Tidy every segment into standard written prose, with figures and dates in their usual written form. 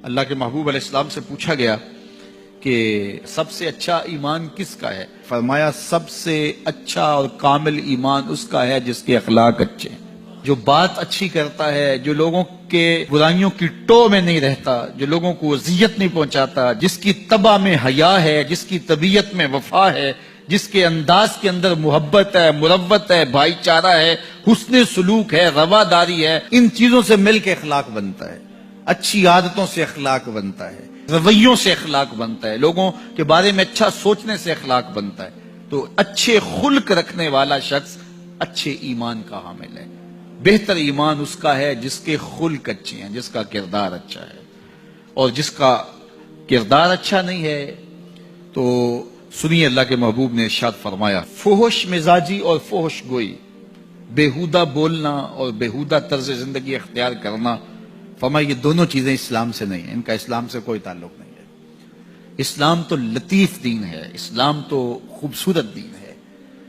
اللہ کے محبوب علیہ السلام سے پوچھا گیا کہ سب سے اچھا ایمان کس کا ہے؟ فرمایا سب سے اچھا اور کامل ایمان اس کا ہے جس کے اخلاق اچھے ہیں، جو بات اچھی کرتا ہے، جو لوگوں کے برائیوں کی ٹو میں نہیں رہتا، جو لوگوں کو اذیت نہیں پہنچاتا، جس کی طبع میں حیا ہے، جس کی طبیعت میں وفا ہے، جس کے انداز کے اندر محبت ہے، مروت ہے، بھائی چارہ ہے، حسن سلوک ہے، رواداری ہے، ان چیزوں سے مل کے اخلاق بنتا ہے، اچھی عادتوں سے اخلاق بنتا ہے، رویوں سے اخلاق بنتا ہے، لوگوں کے بارے میں اچھا سوچنے سے اخلاق بنتا ہے۔ تو اچھے خلق رکھنے والا شخص اچھے ایمان کا حامل ہے۔ بہتر ایمان اس کا ہے جس کے خلق اچھے ہیں، جس کا کردار اچھا ہے، اور جس کا کردار اچھا نہیں ہے تو سنیے اللہ کے محبوب نے ارشاد فرمایا، فحش مزاجی اور فحش گوئی، بےہودہ بولنا اور بےہودہ طرز زندگی اختیار کرنا، فرمایا یہ دونوں چیزیں اسلام سے نہیں ہیں، ان کا اسلام سے کوئی تعلق نہیں ہے۔ اسلام تو لطیف دین ہے، اسلام تو خوبصورت دین ہے،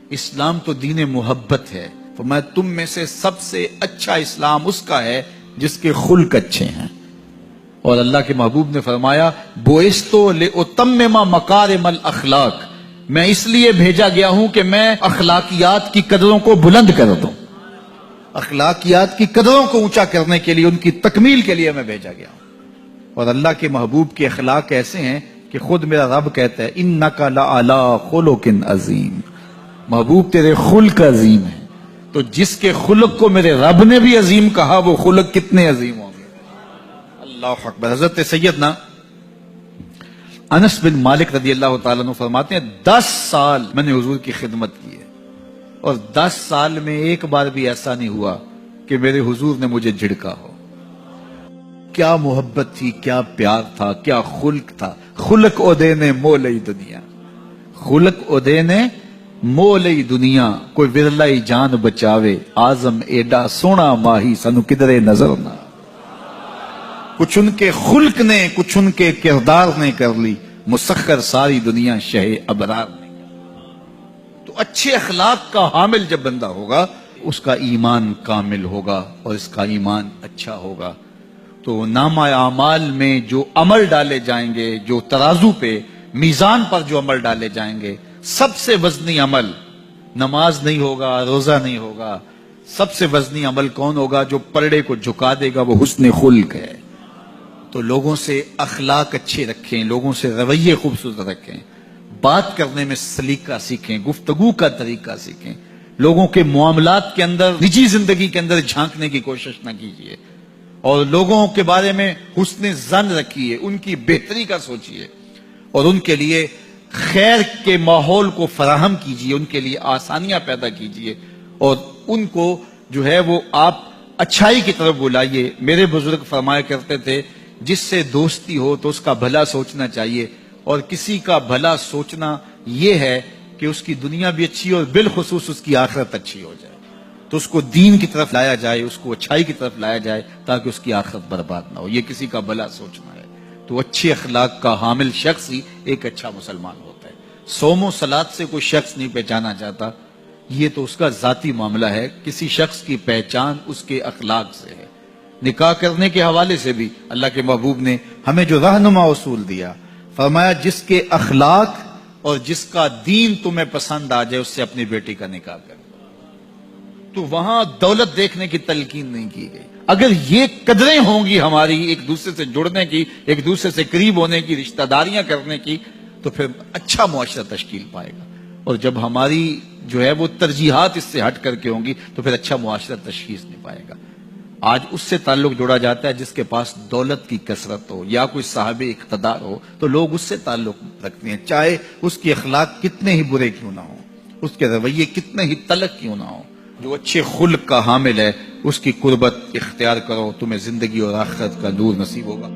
اسلام تو دین محبت ہے۔ فرمایا تم میں سے سب سے اچھا اسلام اس کا ہے جس کے خلق اچھے ہیں۔ اور اللہ کے محبوب نے فرمایا بوئستو لأتمم مکارم الاخلاق، میں اس لیے بھیجا گیا ہوں کہ میں اخلاقیات کی قدروں کو بلند کر دوں، اخلاقیات کی قدروں کو اونچا کرنے کے لیے، ان کی تکمیل کے لیے میں بھیجا گیا ہوں۔ اور اللہ کے محبوب کے اخلاق ایسے ہیں کہ خود میرا رب کہتا ہے انک لعلی خلق عظیم، محبوب تیرے خلق عظیم ہے۔ تو جس کے خلق کو میرے رب نے بھی عظیم کہا، وہ خلق کتنے عظیم ہوں گے۔ اللہ اکبر۔ حضرت سیدنا انس بن مالک رضی اللہ تعالیٰ عنہ فرماتے ہیں 10 سال میں نے حضور کی خدمت کی ہے، اور 10 سال میں ایک بار بھی ایسا نہیں ہوا کہ میرے حضور نے مجھے جھڑکا ہو۔ کیا محبت تھی، کیا پیار تھا، کیا خلق تھا۔ خلق اودے نے مولئی دنیا، خلق اودے نے مولئی دنیا، کوئی ورلائی جان بچاوے، آزم ایڈا سونا ماہی سنو کدرے نظر نہ۔ کچھ ان کے خلق نے، کچھ ان کے کردار نے کر لی، مسخر ساری دنیا شہ ابرار نے۔ تو اچھے اخلاق کا حامل جب بندہ ہوگا، اس کا ایمان کامل ہوگا اور اس کا ایمان اچھا ہوگا۔ تو نامہ اعمال میں جو عمل ڈالے جائیں گے، جو ترازو پہ، میزان پر جو عمل ڈالے جائیں گے، سب سے وزنی عمل نماز نہیں ہوگا، روزہ نہیں ہوگا۔ سب سے وزنی عمل کون ہوگا؟ جو پلڑے کو جھکا دے گا، وہ حسن خلق ہے۔ تو لوگوں سے اخلاق اچھے رکھیں، لوگوں سے رویے خوبصورت رکھیں، بات کرنے میں سلیقہ سیکھیں، گفتگو کا طریقہ سیکھیں، لوگوں کے معاملات کے اندر، نجی زندگی کے اندر جھانکنے کی کوشش نہ کیجیے، اور لوگوں کے بارے میں حسن ظن رکھیے، ان کی بہتری کا سوچیے، اور ان کے لیے خیر کے ماحول کو فراہم کیجیے، ان کے لیے آسانیاں پیدا کیجیے، اور ان کو جو ہے وہ آپ اچھائی کی طرف بلائیے۔ میرے بزرگ فرمایا کرتے تھے جس سے دوستی ہو تو اس کا بھلا سوچنا چاہیے، اور کسی کا بھلا سوچنا یہ ہے کہ اس کی دنیا بھی اچھی اور بالخصوص اس کی آخرت اچھی ہو جائے، تو اس کو دین کی طرف لایا جائے، اس کو اچھائی کی طرف لایا جائے تاکہ اس کی آخرت برباد نہ ہو۔ یہ کسی کا بھلا سوچنا ہے۔ تو اچھے اخلاق کا حامل شخص ہی ایک اچھا مسلمان ہوتا ہے۔ صوم و صلات سے کوئی شخص نہیں پہچانا جاتا، یہ تو اس کا ذاتی معاملہ ہے۔ کسی شخص کی پہچان اس کے اخلاق سے ہے۔ نکاح کرنے کے حوالے سے بھی اللہ کے محبوب نے ہمیں جو رہنما اصول دیا، فرمایا جس کے اخلاق اور جس کا دین تمہیں پسند آ جائے اس سے اپنی بیٹی کا نکاح کرو۔ تو وہاں دولت دیکھنے کی تلقین نہیں کی گئی۔ اگر یہ قدریں ہوں گی ہماری، ایک دوسرے سے جڑنے کی، ایک دوسرے سے قریب ہونے کی، رشتہ داریاں کرنے کی، تو پھر اچھا معاشرہ تشکیل پائے گا۔ اور جب ہماری جو ہے وہ ترجیحات اس سے ہٹ کر کے ہوں گی تو پھر اچھا معاشرہ تشخیص نہیں پائے گا۔ آج اس سے تعلق جوڑا جاتا ہے جس کے پاس دولت کی کثرت ہو یا کوئی صاحب اقتدار ہو، تو لوگ اس سے تعلق رکھتے ہیں، چاہے اس کے اخلاق کتنے ہی برے کیوں نہ ہوں، اس کے رویے کتنے ہی تلخ کیوں نہ ہوں۔ جو اچھے خلق کا حامل ہے اس کی قربت اختیار کرو، تمہیں زندگی اور آخرت کا نور نصیب ہوگا۔